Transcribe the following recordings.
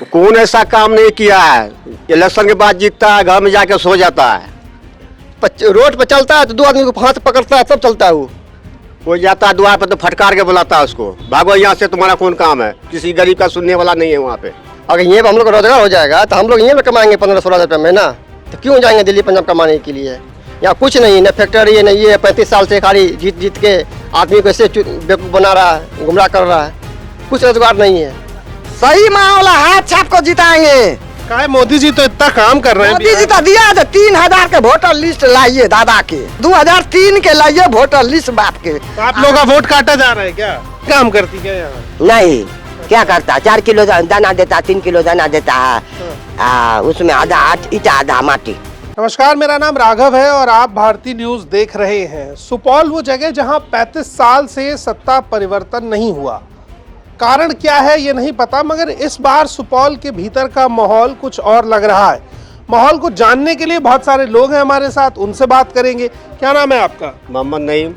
कौन ऐसा काम नहीं किया है? इलेक्शन के बाद जीतता है, घर में जाके सो जाता है। रोड पर चलता है तो दो आदमी को हाथ पकड़ता है तब चलता है वो। कोई जाता है द्वार पर तो फटकार के बुलाता है उसको, भागो यहाँ से, तुम्हारा कौन काम है? किसी गरीब का सुनने वाला नहीं है वहाँ पे। अगर यहीं पर हम लोग का रोजगार हो जाएगा तो हम लोग यहीं पर कमाएंगे 15-16 रुपये महीना। तो क्यों जाएंगे दिल्ली पंजाब कमाने के लिए? यहाँ कुछ नहीं, न फैक्ट्री है, न ये 35 साल से खाली जीत के आदमी को ऐसे बेवकूफ़ बना रहा है, गुमराह कर रहा है। कुछ रोजगार नहीं है। सही माहौल हाथ छाप को जिताएंगे। क्या है, मोदी जी तो इतना काम कर रहे हैं। मोदी जी तो दिया है 3000 के वोटर लिस्ट लाइए दादा के, 2003 के लाइए वोटर लिस्ट बाप के। तो आप लोग का वोट काटा जा रहा है क्या? काम करती क्या यहाँ? नहीं, क्या करता, 4 किलो दाना देता, 3 किलो दाना देता है, उसमें आधा ईटा आधा माटी। नमस्कार, मेरा नाम राघव है और आप भारतीय न्यूज देख रहे हैं। सुपौल वो जगह जहां 35 साल से सत्ता परिवर्तन नहीं हुआ। कारण क्या है ये नहीं पता, मगर इस बार सुपौल के भीतर का माहौल कुछ और लग रहा है। माहौल को जानने के लिए बहुत सारे लोग हैं हमारे साथ, उनसे बात करेंगे। क्या नाम है आपका? मोहम्मद नईम।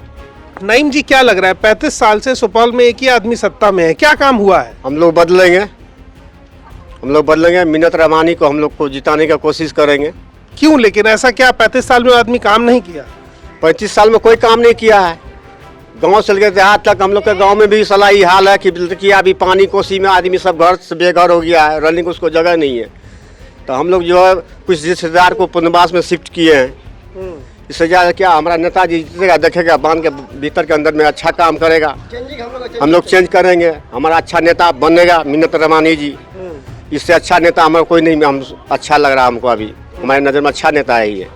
नईम जी, क्या लग रहा है 35 साल से सुपौल में एक ही आदमी सत्ता में है, क्या काम हुआ है? हम लोग बदलेंगे। मिन्नत रहमानी को हम लोग को जिताने का कोशिश करेंगे। क्यों, लेकिन ऐसा क्या 35 साल में आदमी काम नहीं किया? 35 साल में कोई काम नहीं किया है। गांव से लेकर देहात तक हम लोग के गांव में भी सलाह ये हाल है कि अभी पानी कोसी में आदमी सब घर से बेघर हो गया है, रहने को उसको जगह नहीं है। तो हम लोग जो है कुछ रिश्तेदार को पुनर्वास में शिफ्ट किए हैं। इससे ज़्यादा क्या हमारा नेताजी जीतेगा, देखेगा बांध के भीतर के अंदर में अच्छा काम करेगा, हम लोग चेंज करेंगे, हमारा अच्छा नेता बनेगा मिन्नत रहमानी जी। इससे अच्छा नेता हमारा कोई नहीं, हम अच्छा लग रहा है हमको, अभी हमारी नज़र में अच्छा नेता है ये।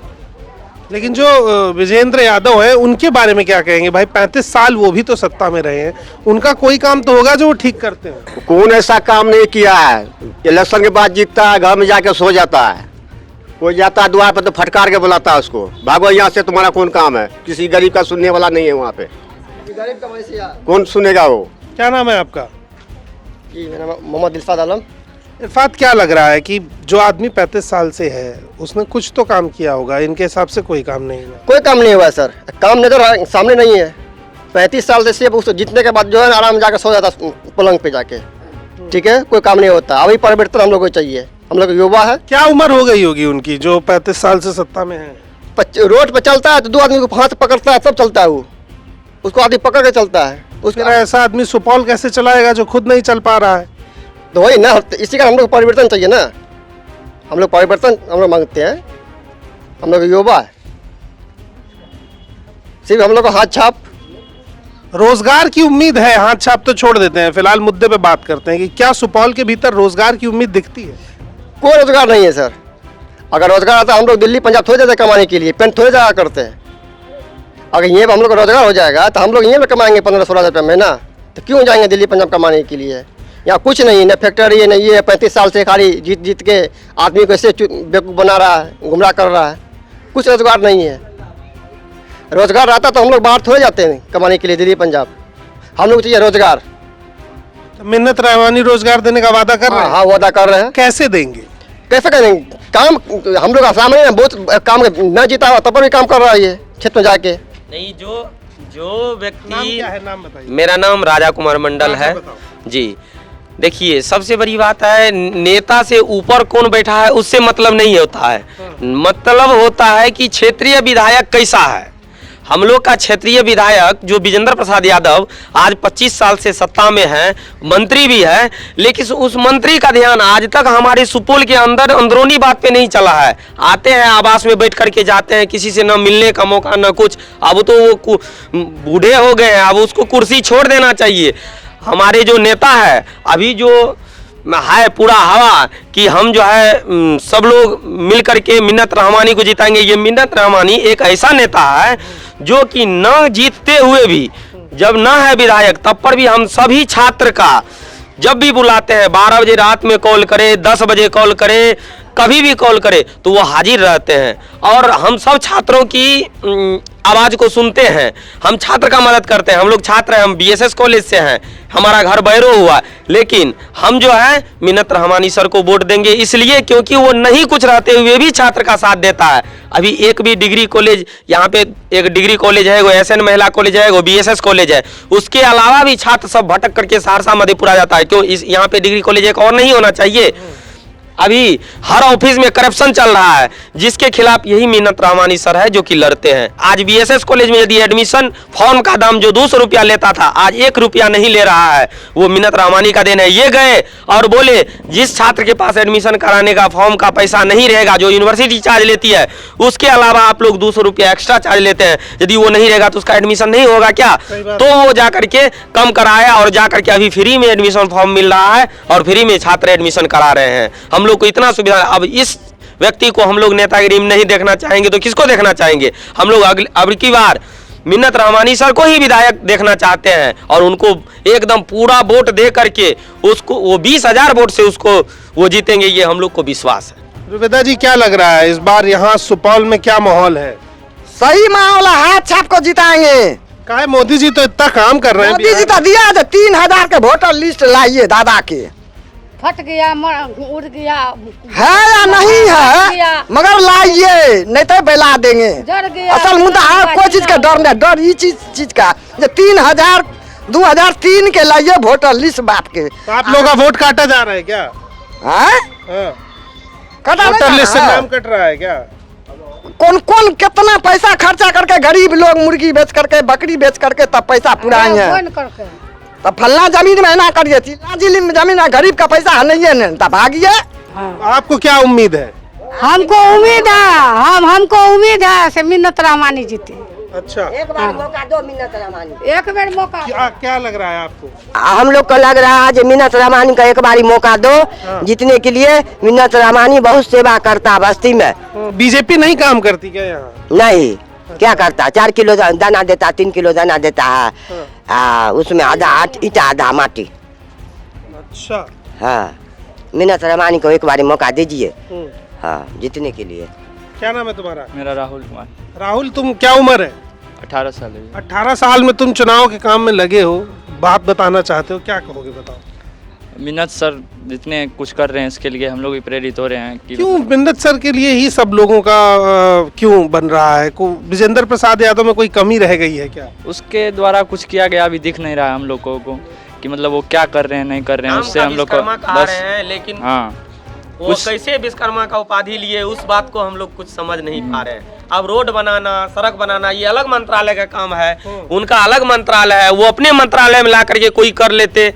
लेकिन जो विजेंद्र यादव है उनके बारे में क्या कहेंगे भाई? 35 साल वो भी तो सत्ता में रहे हैं, उनका कोई काम तो होगा जो वो ठीक करते हैं। कौन ऐसा काम नहीं किया है? इलेक्शन के बाद जीतता है, घर में जाके सो जाता है। कोई जाता है द्वार पर तो फटकार के बुलाता है उसको, भागो यहाँ से, तुम्हारा कौन काम है? किसी गरीब का सुनने वाला नहीं है वहाँ पे। गरीब का वैसे कौन सुनेगा वो? क्या नाम है आपका? जी, मेरा नाम मोहम्मद इरफात आलम। इरफात, क्या लग रहा है कि जो आदमी 35 साल से है उसने कुछ तो काम किया होगा, इनके हिसाब से कोई काम नहीं हुआ? कोई काम नहीं हुआ सर, काम नजर सामने नहीं है। 35 साल से सिर्फ उसको जीतने के बाद जो है आराम जाकर सो जाता पलंग पे जाके, ठीक है, कोई काम नहीं होता। अभी परिवर्तन हम लोग को चाहिए, हम लोग युवा है। क्या उम्र हो गई होगी उनकी जो 35 साल से सत्ता में है? रोड पर चलता है तो दो आदमी को हाथ पकड़ता है तब चलता है वो, उसको आदमी पकड़ के चलता है। उसका ऐसा आदमी सुपौल कैसे चलाएगा जो खुद नहीं चल पा रहा है? तो वही ना, इसी का हम लोग परिवर्तन चाहिए ना, हम लोग परिवर्तन हम लोग मांगते हैं। हम लोग युवा है, सिर्फ हम लोग को हाथ छाप। रोजगार की उम्मीद है, हाथ छाप तो छोड़ देते हैं, फिलहाल मुद्दे पे बात करते हैं कि क्या सुपौल के भीतर रोजगार की उम्मीद दिखती है? कोई रोजगार नहीं है सर। अगर रोजगार आता हम लोग दिल्ली पंजाब थोड़े जाते कमाने के लिए, पेंट थोड़े जाया करते हैं। अगर यहीं पर हम लोग का रोजगार हो जाएगा तो हम लोग यहीं पर कमाएंगे 15-16 रुपये महीना। तो क्यों जाएंगे दिल्ली पंजाब कमाने के लिए? यहाँ कुछ नहीं, न फैक्ट्री है, न ये 35 साल से खाली जीत के आदमी को ऐसे बेवकूफ़ बना रहा है, गुमराह कर रहा है। कुछ रोजगार नहीं है। रोजगार रहता तो हम लोग बाहर थोड़े जाते हैं कमाने के लिए दिल्ली पंजाब। हम लोग चाहिए रोजगार। तो मिन्नत रहमानी रोजगार देने का वादा कर रहे हैं? हाँ, वादा कर रहे हैं। कैसे देंगे? कैसे करेंगे काम? हम लोग सामने बहुत काम न जीता हुआ तब पर भी काम कर रहा है ये क्षेत्र में जाके। नहीं, जो नाम व्यक्ति, क्या है, नाम बताइए। मेरा नाम राजा कुमार मंडल है जी। देखिए, सबसे बड़ी बात है, नेता से ऊपर कौन बैठा है उससे मतलब नहीं होता है। मतलब होता है कि क्षेत्रीय विधायक कैसा है। हम लोग का क्षेत्रीय विधायक जो विजेंद्र प्रसाद यादव आज 25 साल से सत्ता में है, मंत्री भी है, लेकिन उस मंत्री का ध्यान आज तक हमारे सुपौल के अंदर अंदरूनी बात पे नहीं चला है। आते हैं, आवास में बैठ करके जाते हैं, किसी से न मिलने का मौका न कुछ। अब तो वो बूढ़े हो गए हैं, अब उसको कुर्सी छोड़ देना चाहिए। हमारे जो नेता है अभी जो है पूरा हवा कि हम जो है सब लोग मिल करके मिन्नत रहमानी को जिताएंगे। ये मिन्नत रहमानी एक ऐसा नेता है जो कि न जीतते हुए भी, जब न है विधायक तब पर भी हम सभी छात्र का जब भी बुलाते हैं, 12 बजे रात में कॉल करे, 10 बजे कॉल करे, कभी भी कॉल करे तो वो हाजिर रहते हैं। और हम सब छात्रों की आवाज़ को सुनते हैं, हम छात्र का मदद करते हैं। हम लोग छात्र हैं, हम बीएसएस कॉलेज से हैं, हमारा घर बैरो हुआ, लेकिन हम जो है मिन्नत रहमानी सर को वोट देंगे इसलिए क्योंकि वो नहीं कुछ रहते हुए भी छात्र का साथ देता है। अभी एक भी डिग्री कॉलेज, यहाँ पे एक डिग्री कॉलेज है, वो एसएन महिला कॉलेज है, वो बीएसएस कॉलेज है, उसके अलावा भी छात्र सब भटक करके सहरसा मधेपुरा जाता है। क्यों यहाँ पे डिग्री कॉलेज एक और नहीं होना चाहिए? अभी हर ऑफिस में करप्शन चल रहा है, जिसके खिलाफ यही मिन्नत रामानी सर है जो कि लड़ते हैं। आज बीएसएस कॉलेज में यदि एडमिशन फॉर्म का दाम जो 200 रुपया लेता था आज 1 रुपया नहीं ले रहा है, वो मिन्नत रामानी का देन है। ये गए और बोले जिस छात्र के पास एडमिशन कराने का फॉर्म का पैसा नहीं रहेगा, जो यूनिवर्सिटी चार्ज लेती है, उसके अलावा आप लोग 200 रुपया एक्स्ट्रा चार्ज लेते हैं, यदि वो नहीं रहेगा तो उसका एडमिशन नहीं होगा क्या? तो वो जाकर के कम कराया और जाकर के अभी फ्री में एडमिशन फॉर्म मिल रहा है और फ्री में छात्र एडमिशन करा रहे हैं। हम लोग को इतना सुविधा। अब इस व्यक्ति को हम लोग नेतागिरी में नहीं देखना चाहेंगे तो किसको देखना चाहेंगे? हम लोग अब की बार मिन्नत रामानी सर को ही विधायक देखना चाहते हैं और उनको एकदम पूरा वोट दे करके उसको वो 20,000 वोट से उसको वो जीतेंगे, ये हम लोग को विश्वास है। रुबेदा जी, क्या लग रहा है इस बार यहाँ सुपौल में क्या माहौल है? सही माहौल है, हाथ छाप को जिताएंगे। क्या है, मोदी जी तो इतना काम कर रहे हैं। मोदी जी तो दिया था 3,000 के वोटर लिस्ट लाइए दादा के। फट गया, उड़ गया, है या नहीं है, मगर लाइए, नहीं तो बेला देंगे। जड़ गया, असल मुद्दा है कोई चीज का डर नहीं, डर ये चीज का जो 2003 के लाइए वोटर लिस्ट बात के। तो आप लोग का वोट काटा जा रहा है क्या? वोटर लिस्ट से नाम कट रहा है क्या? कौन कौन कितना पैसा खर्चा करके गरीब लोग मुर्गी बेच करके बकरी बेच करके तब पैसा पुराएंगे। तब फलना जमीन में ना करिए, चिल्ला जिले में जमीन है, गरीब का पैसा नहीं है, तब भागिए। आपको क्या उम्मीद है? हमको उम्मीद है, हमको उम्मीद है से मिन्नत रामानी जीते। अच्छा, एक बार मौका दो मिन्नत रामानी। एक बार मौका। क्या लग रहा है आपको? हम लोग को लग रहा है जो मिन्नत रामानी का एक बारी मौका दो जीतने के लिए। मिन्नत रामानी बहुत सेवा करता बस्ती में। बीजेपी नहीं काम करती क्या यहाँ? नहीं, क्या करता? 4 किलो दाना देता, 3 किलो दाना देता है, उसमें आधा ईटा आधा माटी। अच्छा, हाँ, मिन्नत रामानी को एक बारी मौका दीजिए, हाँ, जीतने के लिए। क्या नाम है तुम्हारा? मेरा राहुल कुमार। राहुल, तुम क्या उम्र है? 18 साल है। 18 साल में तुम चुनाव के काम में लगे हो, बात बताना चाहते हो, क्या कहोगे बताओ? मिन्नत सर जितने कुछ कर रहे हैं इसके लिए हम लोग भी प्रेरित हो रहे हैं कि क्यों मिन्नत सर के लिए ही सब लोगों का क्यों बन रहा है? को विजेंद्र प्रसाद यादव में कोई कमी रह गई है क्या? उसके द्वारा कुछ किया गया अभी दिख नहीं रहा है हम लोगों को कि मतलब वो क्या कर रहे हैं नहीं कर रहे हैं, उससे हम लोग को बस। लेकिन हाँ, वो कैसे विश्वकर्मा का उपाधि लिए उस बात को हम लोग कुछ समझ नहीं पा रहे हैं। अब रोड बनाना, सड़क बनाना, ये अलग मंत्रालय का काम है, उनका अलग मंत्रालय है। वो अपने मंत्रालय में ला करके कोई कर लेते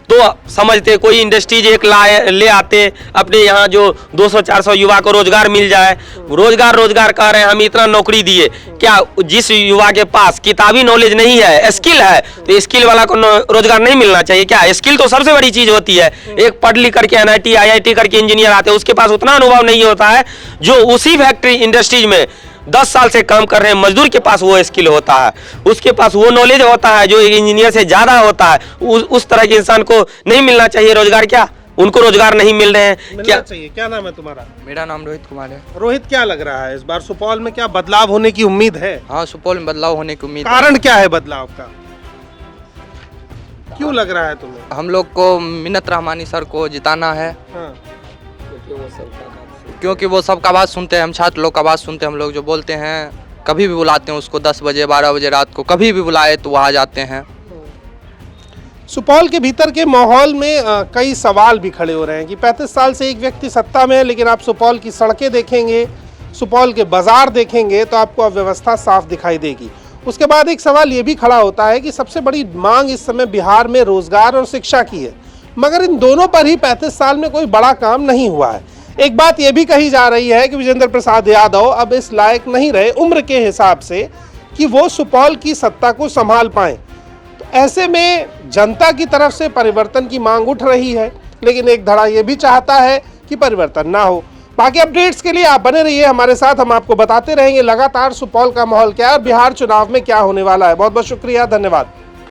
तो समझते, कोई इंडस्ट्रीज एक ले आते, अपने यहाँ जो 200-400 युवा को रोजगार मिल जाए। रोजगार कह रहे हैं, हम इतना नौकरी दिए, क्या जिस युवा के पास किताबी नॉलेज नहीं है, स्किल है, तो स्किल वाला को रोजगार नहीं मिलना चाहिए क्या? स्किल तो सबसे बड़ी चीज होती है। एक पढ़ लिख करके NIT IIT करके इंजीनियर आते हैं, उसके पास उतना अनुभव नहीं होता है जो उसी फैक्ट्री इंडस्ट्रीज में 10 साल से काम कर रहे हैं मजदूर के पास वो स्किल होता है, उसके पास वो नॉलेज होता है जो एक इंजीनियर से ज्यादा होता है। उस तरह के इंसान को नहीं मिलना चाहिए रोजगार क्या? उनको रोजगार नहीं मिल रहे हैं क्या? चाहिए। क्या नाम है तुम्हारा? मेरा नाम रोहित कुमार है। रोहित, क्या लग रहा है इस बार सुपौल में क्या बदलाव होने की उम्मीद है? हाँ, सुपौल में बदलाव होने की उम्मीद। कारण क्या है बदलाव का? क्यों लग रहा है तुम्हें? हम लोग को मिन्नत रामानी सर को जिताना है। हाँ। क्योंकि वो सबका बात सुनते हैं, हम छात्र लोग का बात सुनते हैं। हम लोग जो बोलते हैं कभी भी बुलाते हैं उसको, 10 बजे 12 बजे रात को कभी भी बुलाए तो वो आ जाते हैं। सुपौल के भीतर के माहौल में कई सवाल भी खड़े हो रहे हैं कि 35 साल से एक व्यक्ति सत्ता में है, लेकिन आप सुपौल की सड़कें देखेंगे, सुपौल के बाजार देखेंगे तो आपको अव्यवस्था साफ दिखाई देगी। उसके बाद एक सवाल ये भी खड़ा होता है कि सबसे बड़ी मांग इस समय बिहार में रोजगार और शिक्षा की है, मगर इन दोनों पर ही 35 साल में कोई बड़ा काम नहीं हुआ है। एक बात यह भी कही जा रही है कि विजेंद्र प्रसाद यादव अब इस लायक नहीं रहे उम्र के हिसाब से कि वो सुपौल की सत्ता को संभाल पाएं। तो ऐसे में जनता की तरफ से परिवर्तन की मांग उठ रही है, लेकिन एक धड़ा ये भी चाहता है कि परिवर्तन ना हो। बाकी अपडेट्स के लिए आप बने रहिए हमारे साथ, हम आपको बताते रहेंगे लगातार सुपौल का माहौल क्या है और बिहार चुनाव में क्या होने वाला है। बहुत बहुत शुक्रिया, धन्यवाद।